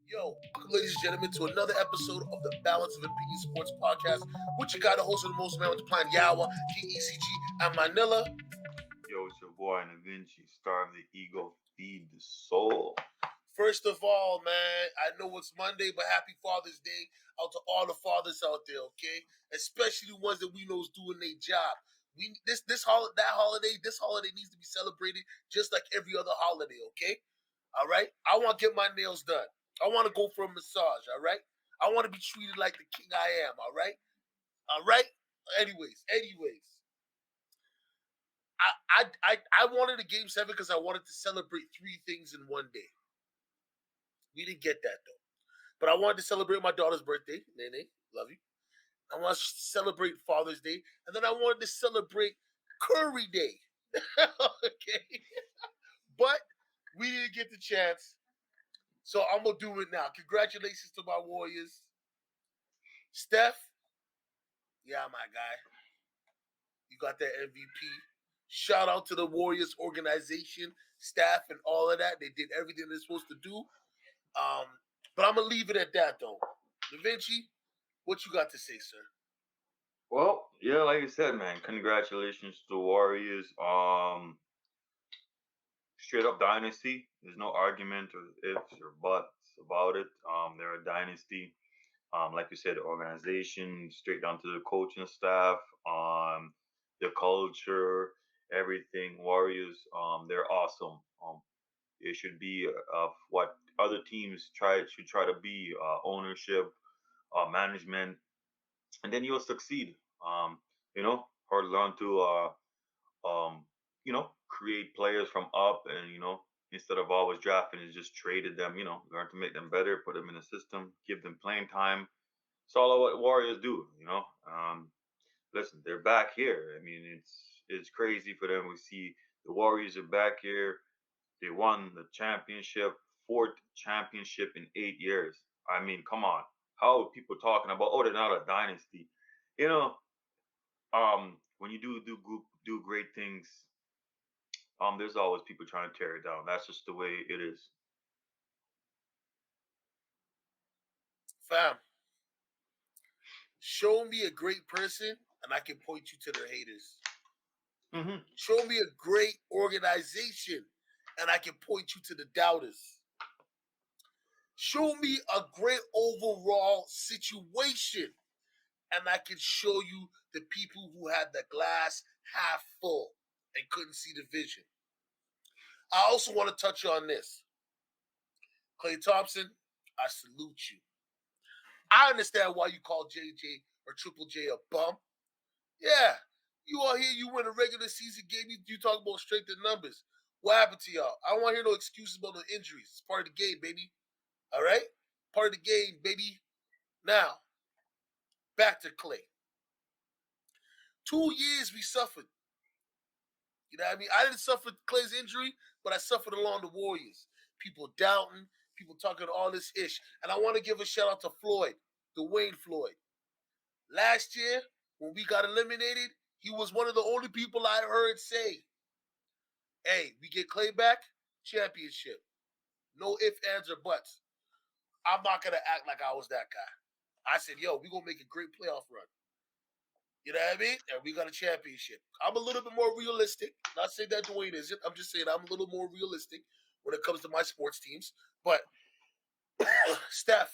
Yo, welcome, ladies and gentlemen, to another episode of the Balance of Opinion Sports Podcast. Which you got the host of the most man with the plan, Yawa, King ECG, and Manila. Yo, it's your boy Da Vinci, Starve the Ego, Feed the Soul. First of all, man, I know it's Monday, but happy Father's Day out to all the fathers out there, okay? Especially the ones that we know is doing their job. This holiday needs to be celebrated just like every other holiday, okay? All right? I want to get my nails done. I want to go for a massage, all right? I want to be treated like the king I am, all right? All right? Anyways. I wanted a game 7 because I wanted to celebrate 3 things in one day. We didn't get that though. But I wanted to celebrate my daughter's birthday. Nene, love you. I want to celebrate Father's Day. And then I wanted to celebrate Curry Day. Okay. But we didn't get the chance. So I'm going to do it now. Congratulations to my Warriors. Steph, yeah, my guy. You got that MVP. Shout out to the Warriors organization, staff, and all of that. They did everything they're supposed to do. But I'm going to leave it at that, though. Da Vinci, what you got to say, sir? Well, yeah, like you said, man, congratulations to the Warriors. Straight up dynasty. There's no argument or ifs or buts about it. They're a dynasty. Like you said, the organization, straight down to the coaching staff, the culture, everything. Warriors, they're awesome. It should be of what other teams should try to be ownership, management, and then you'll succeed. Or learn to create players from up, and instead of always drafting, is just traded them. Learn to make them better, put them in the system, give them playing time. It's all what Warriors do. Listen, they're back here. I mean, it's crazy for them. We see the Warriors are back here. They won the championship, fourth championship in 8 years. I mean, come on. How are people talking about? Oh, they're not a dynasty. You know, when you do great things, there's always people trying to tear it down. That's just the way it is. Fam, show me a great person, and I can point you to their haters. Mm-hmm. Show me a great organization, and I can point you to the doubters. Show me a great overall situation, and I can show you the people who had the glass half full and couldn't see the vision. I also want to touch on this. Klay Thompson, I salute you. I understand why you call JJ or Triple J a bum. Yeah, you all here, you win a regular season game, you talk about strength in numbers. What happened to y'all? I don't want to hear no excuses about no injuries. It's part of the game, baby. All right? Part of the game, baby. Now, back to Klay. 2 years we suffered. You know what I mean? I didn't suffer Klay's injury, but I suffered along the Warriors. People doubting, people talking all this ish. And I want to give a shout out to Floyd, Dwayne Floyd. Last year, when we got eliminated, he was one of the only people I heard say, hey, we get Klay back, championship. No ifs, ands, or buts. I'm not going to act like I was that guy. I said, yo, we're going to make a great playoff run. You know what I mean? And we got a championship. I'm a little bit more realistic. Not saying that Dwayne isn't. I'm just saying I'm a little more realistic when it comes to my sports teams. But Steph,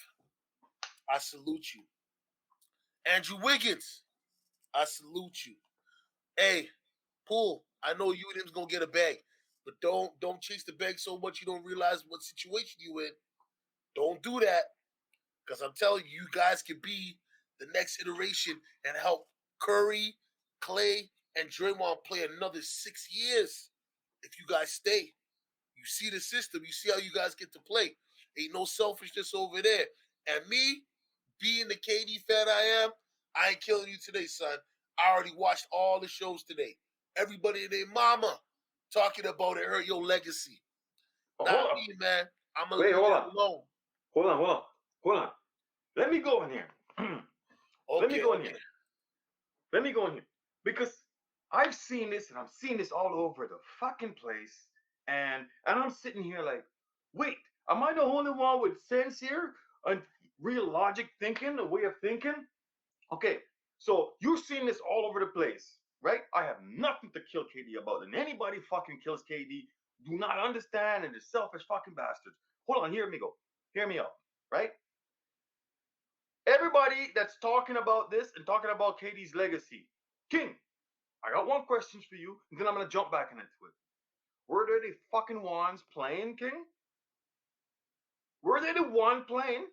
I salute you. Andrew Wiggins, I salute you. Hey, Poole, I know you and him's gonna get a bag, but don't chase the bag so much you don't realize what situation you in. Don't do that, because I'm telling you, you guys can be the next iteration and help Curry, Klay, and Draymond play another 6 years if you guys stay. You see the system. You see how you guys get to play. Ain't no selfishness over there. And me, being the KD fan I am, I ain't killing you today, son. I already watched all the shows today. Everybody and their mama talking about it hurt your legacy. Oh, Not hold up. me, man. I'm going to Wait, leave hold that on. alone. Hold on. Let me go in here. Let me Okay, go in okay. here. Let me go in here. Because I've seen this, and I'm seeing this all over the fucking place. And I'm sitting here like, wait, Am I the only one with sense here and real logic thinking, a way of thinking? Okay, so you're seeing this all over the place, right? I have nothing to kill KD about, and anybody fucking kills KD do not understand and is selfish fucking bastards. Hold on, hear me go. Hear me out, right? Everybody that's talking about this and talking about KD's legacy, King, I got one question for you, and then I'm gonna jump back into it. Were they the fucking ones playing, King? Were they the one playing?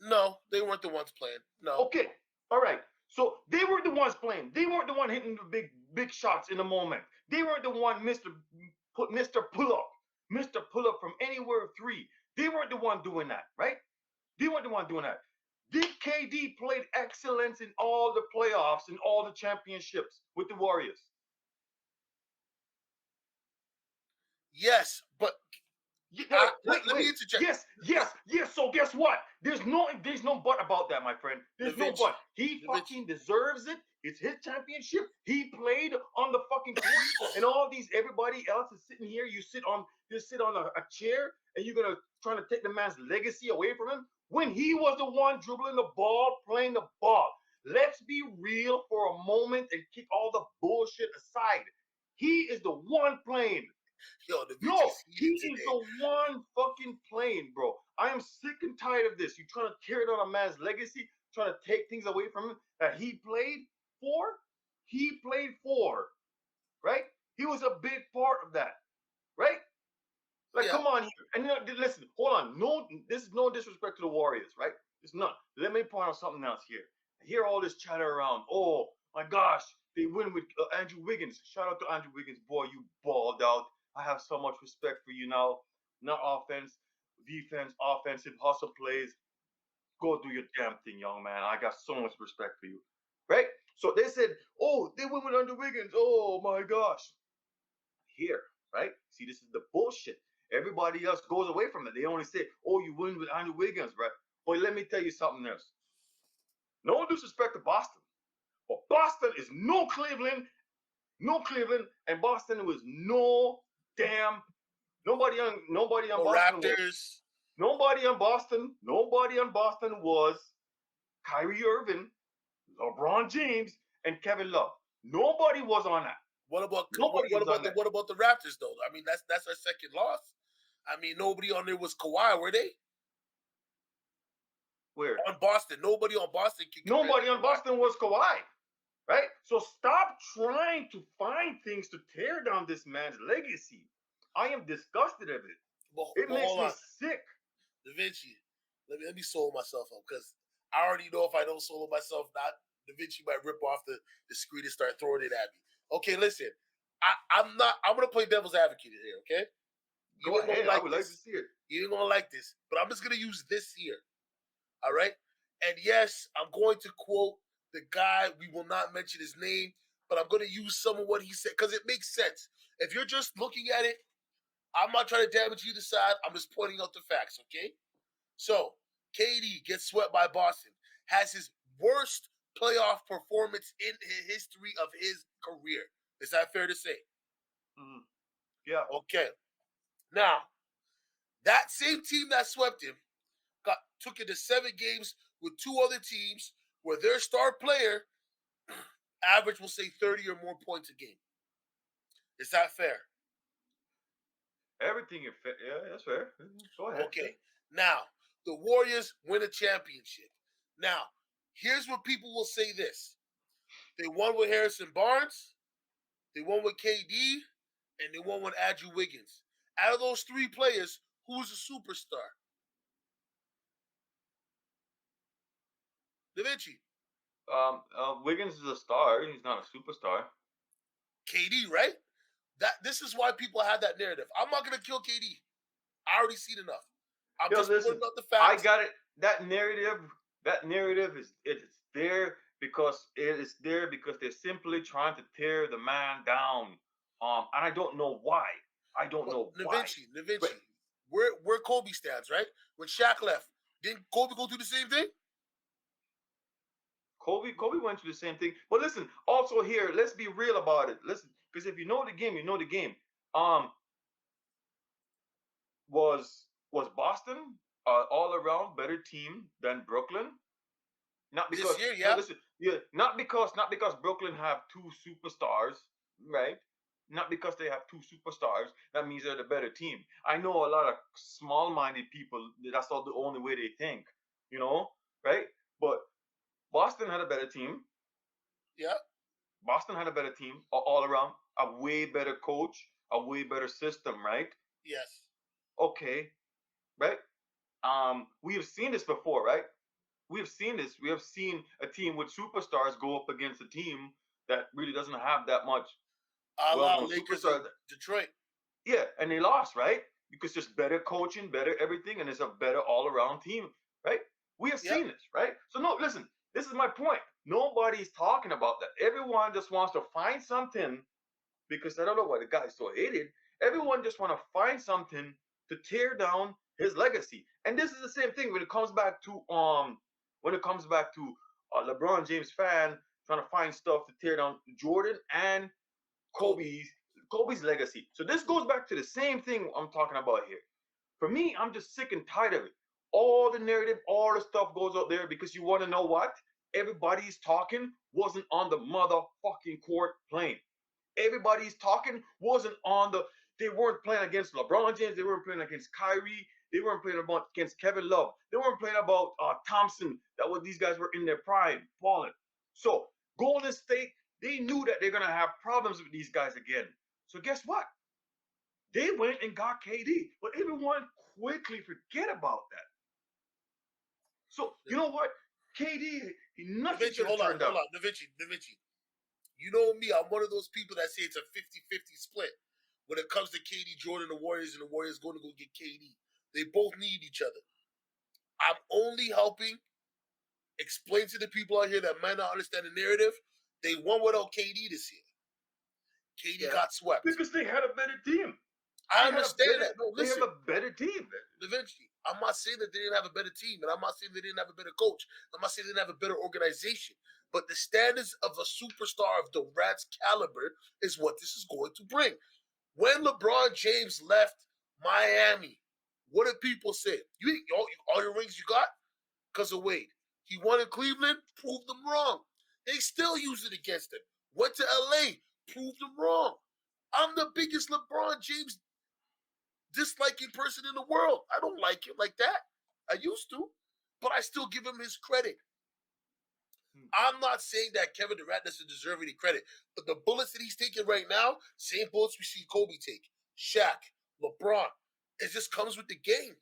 No, they weren't the ones playing. No. Okay, all right. So they were the ones playing. They weren't the one hitting the big shots in the moment. They weren't the one Mr. Pull Up, Mr. Pull Up from anywhere three. They weren't the one doing that, right? They weren't the one doing that. Did KD played excellence in all the playoffs and all the championships with the Warriors? Yes, but Wait, let me wait. interject. Yes. So guess what? There's no but about that, my friend. There's no Vinci, but. He Da Vinci. fucking deserves it. It's his championship. He played on the fucking court, and all these everybody else is sitting here. You sit on a chair, and you're gonna trying to take the man's legacy away from him when he was the one dribbling the ball, playing the ball. Let's be real for a moment and kick all the bullshit aside. He is the one playing. Yo, Da No, Vinci's he heated is today. the one fucking playing, bro. I am sick and tired of this. You trying to tear down a man's legacy, trying to take things away from him that he played for? He played for, right? He was a big part of that, right? Like, Yeah. come on here. And listen, hold on. No, this is no disrespect to the Warriors, right? It's not. Let me point out something else here. I hear all this chatter around. Oh my gosh, they win with Andrew Wiggins. Shout out to Andrew Wiggins, boy. You balled out. I have so much respect for you now. Not offense, defense, offensive hustle plays. Go do your damn thing, young man. I got so much respect for you, right? So they said, oh, they win with Andrew Wiggins. Oh my gosh, here, right? See, this is the bullshit. Everybody else goes away from it. They only say, oh, you win with Andrew Wiggins, right? But let me tell you something else. No disrespect to Boston, but Boston is no Cleveland, and Boston was no damn nobody on No Boston was Raptors. nobody on Boston was Kyrie Irving, LeBron James, and Kevin Love. Nobody was on that. Nobody was on that. what about the Raptors though? I mean, that's our second loss. I mean, nobody on there was Kawhi, were they? Where? On Boston, nobody on Boston can compare Nobody to on Kawhi. Boston was Kawhi, right? So stop trying to find things to tear down this man's legacy. I am disgusted of it. It But makes hold me on, sick. Da Vinci. Let me solo myself up because I already know if I don't solo myself, not Da Vinci might rip off the screen and start throwing it at me. Okay, listen. I'm not. I'm gonna play devil's advocate here. Okay, you Go ain't gonna ahead. I like would like to this. see it. You ain't gonna like this, but I'm just gonna use this here. All right. And yes, I'm going to quote the guy. We will not mention his name, but I'm going to use some of what he said because it makes sense. If you're just looking at it, I'm not trying to damage either side. I'm just pointing out the facts, okay? So, KD gets swept by Boston, has his worst playoff performance in the history of his career. Is that fair to say? Mm-hmm. Yeah. Okay. Now, that same team that swept him took it to 7 games with two other teams where their star player average will say 30 or more points a game. Is that fair? Everything is fair. Yeah, that's fair. Go ahead. Okay. Now, the Warriors win a championship. Now, here's where people will say this. They won with Harrison Barnes, they won with KD, and they won with Andrew Wiggins. Out of those three players, who's a superstar? Da Vinci. Wiggins is a star. He's not a superstar. KD, right? This is why people have that narrative. I'm not gonna kill KD. I already seen enough. I'm Yo, just listen. pointing out the I facts. got it. That narrative is it's there because they're simply trying to tear the man down. And I don't know why. I don't Well, know Da why. Vinci, But where Kobe stands, right? When Shaq left, didn't Kobe go through the same thing? Kobe went through the same thing. But listen, also here, let's be real about it. Listen, because if you know the game, you know the game. was Boston all around better team than Brooklyn? Not because This year, no, yeah. listen, yeah, not because Brooklyn have two superstars, right? Not because they have two superstars, that means they're the better team. I know a lot of small-minded people. That's all the only way they think, you know, right? But Boston had a better team. Yeah. Boston had a better team all around, a way better coach, a way better system, right? Yes. Okay, right? We have seen this before, right? We have seen this. We have seen a team with superstars go up against a team that really doesn't have that much A la well-known Lakers and superstars. Detroit. Yeah, and they lost, right? Because there's better coaching, better everything, and it's a better all-around team, right? We have Yep. seen this, right? So no, listen, this is my point. Nobody's talking about that. Everyone just wants to find something because I don't know why the guy's so hated. Everyone just want to find something to tear down his legacy. And this is the same thing when it comes back to LeBron James fan trying to find stuff to tear down Jordan and Kobe. Kobe's legacy. So this goes back to the same thing I'm talking about here. For me, I'm just sick and tired of it. All the narrative, all the stuff goes out there because you want to know what? Everybody's talking wasn't on the motherfucking court playing. Everybody's talking wasn't on the. They weren't playing against LeBron James. They weren't playing against Kyrie. They weren't playing against Kevin Love. They weren't playing about Thompson. That was these guys were in their prime, falling. So Golden State, they knew that they're gonna have problems with these guys again. So guess what? They went and got KD, but everyone quickly forget about that. So you know what? KD, nothing Da should have hold on, turned down. Da Vinci. You know me, I'm one of those people that say it's a 50-50 split. When it comes to KD, Jordan, the Warriors, and the Warriors going to go get KD. They both need each other. I'm only helping explain to the people out here that might not understand the narrative. They won without KD this year. KD got swept. Because they had a better team. I understand that. No, They listen. have a better team. Da Vinci, I'm not saying that they didn't have a better team, and I'm not saying they didn't have a better coach. I'm not saying they didn't have a better organization. But the standards of a superstar of Durant's caliber is what this is going to bring. When LeBron James left Miami, what did people say? You all your rings you got? Because of Wade. He won in Cleveland, proved them wrong. They still use it against him. Went to LA, proved them wrong. I'm the biggest LeBron James disliking person in the world. I don't like him like that. I used to, but I still give him his credit. I'm not saying that Kevin Durant doesn't deserve any credit, but the bullets that he's taking right now, same bullets we see Kobe take, Shaq, LeBron. It just comes with the game.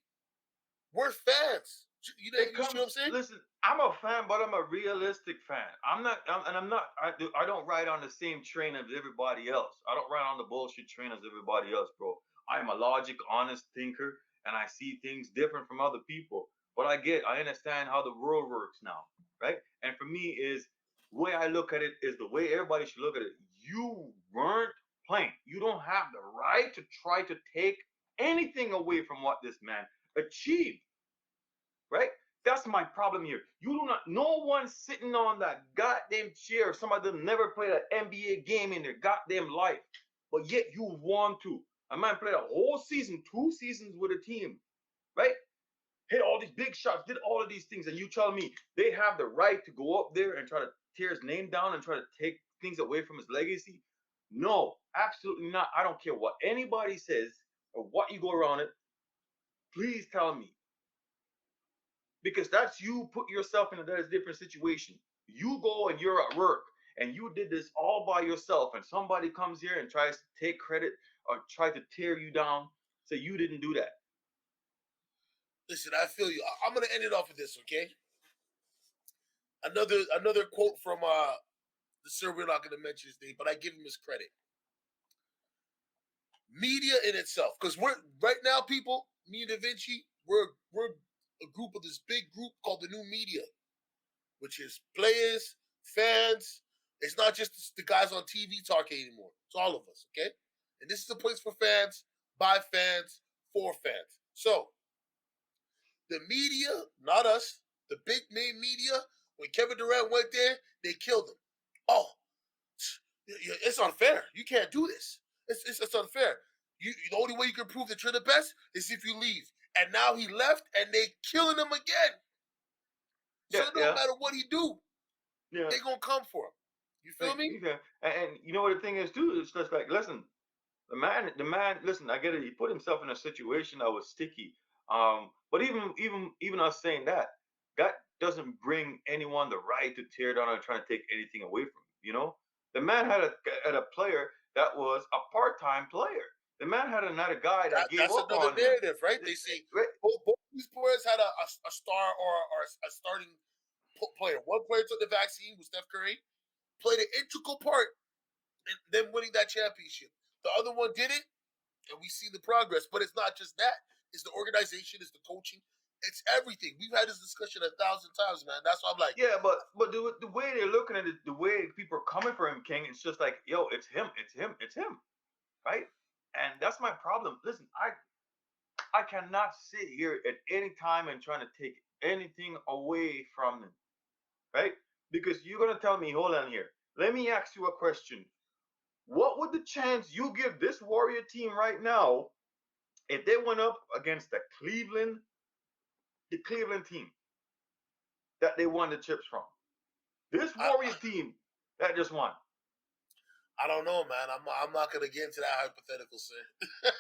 We're fans. You know what I'm saying? Listen, I'm a fan, but I'm a realistic fan. I'm not. I don't ride on the same train as everybody else. I don't ride on the bullshit train as everybody else, bro. I'm a logic, honest thinker, and I see things different from other people. But I understand how the world works now, right? And for me, is the way I look at it is the way everybody should look at it. You weren't playing. You don't have the right to try to take anything away from what this man achieved, right? That's my problem here. You do not, no one sitting on that goddamn chair, some of them never played an NBA game in their goddamn life, but yet you want to. A man played a whole season, 2 seasons with a team, right? Hit all these big shots, did all of these things, and you tell me they have the right to go up there and try to tear his name down and try to take things away from his legacy? No, absolutely not. I don't care what anybody says or what you go around it. Please tell me, because that's you put yourself in a different situation. You go and you're at work and you did this all by yourself, and somebody comes here and tries to take credit or try to tear you down, so you didn't do that. Listen, I feel you. I'm gonna end it off with this, okay? Another quote from the sir we're not gonna mention his name, but I give him his credit. Media in itself, because we're right now, people, me and Da Vinci, we're a group of this big group called the new media, which is players, fans. It's not just the guys on TV talking anymore. It's all of us, okay? And this is a place for fans, by fans, for fans. So the media, not us, the big name media, when Kevin Durant went there, they killed him. Oh, it's unfair. You can't do this. It's unfair. The only way you can prove that you're the best is if you leave. And now he left, and they killing him again. So Yeah, it don't matter what he do, yeah. they gonna come for him. You feel me? Yeah. And you know what the thing is too? It's just like, listen, the man. Listen, I get it. He put himself in a situation that was sticky. But even us saying that doesn't bring anyone the right to tear down and try to take anything away from him. You know, the man had a player that was a part-time player. The man had another guy that gave That's up another on him. narrative, right? They say Right? both these players had a star or a starting player. One player took the vaccine with Steph Curry, played an integral part in them winning that championship. The other one did it, and we see the progress. But it's not just that. It's the organization, it's the coaching, it's everything. We've had this discussion 1,000 times, man. That's why I'm like, Yeah, but the way they're looking at it, the way people are coming for him, King, it's just like, yo, it's him, right? And that's my problem. Listen, I cannot sit here at any time and trying to take anything away from them, right? Because you're gonna tell me, hold on here. Let me ask you a question. What would the chance you give this Warrior team right now if they went up against the Cleveland team that they won the chips from? This Warrior team that just won. I don't know, man. I'm not gonna get into that hypothetical, sir.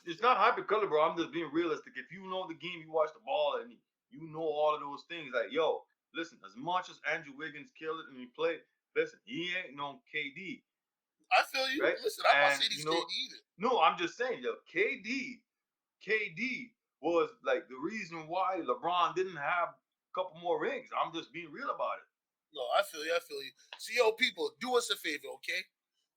It's not hypercolor, bro. I'm just being realistic. If you know the game, you watch the ball, and you know all of those things, like, yo, listen, as much as Andrew Wiggins killed it and he played, listen, he ain't no KD. I feel you. Right? Listen, I'm not And saying he's KD either. no, I'm just saying, yo, KD was like the reason why LeBron didn't have a couple more rings. I'm just being real about it. No, I feel you. So, yo, people, do us a favor, okay?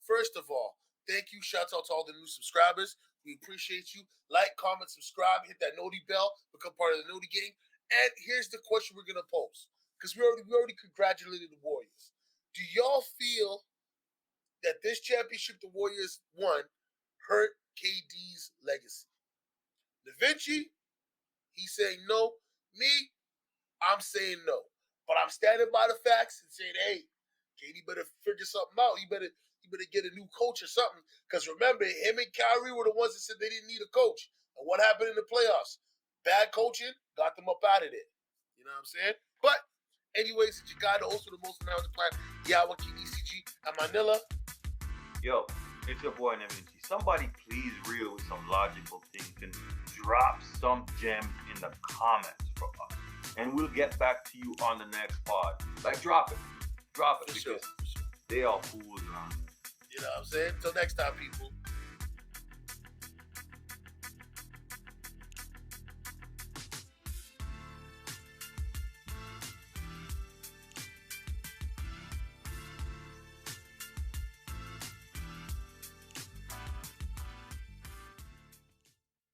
First of all, thank you. Shout out to all the new subscribers. We appreciate you. Like, comment, subscribe, hit that noti bell, become part of the noti gang. And here's the question we're gonna pose, because we already congratulated the Warriors. Do y'all feel that this championship the Warriors won hurt KD's legacy? Da Vinci, he's saying no. Me, I'm saying no. But I'm standing by the facts and saying, hey, KD better figure something out. He better get a new coach or something. Because remember, him and Kyrie were the ones that said they didn't need a coach. And what happened in the playoffs? Bad coaching got them up out of there. You know what I'm saying? But anyways, it's your guy, the host of the most announced planet, Yahweh ECG, and Manila. Yo, it's your boy Nevinci. Somebody please reel with some logical thinking. Drop some gems in the comments for us. And we'll get back to you on the next pod. Like, drop it. For Because sure. they are fools around. You know what I'm saying? Till next time, people.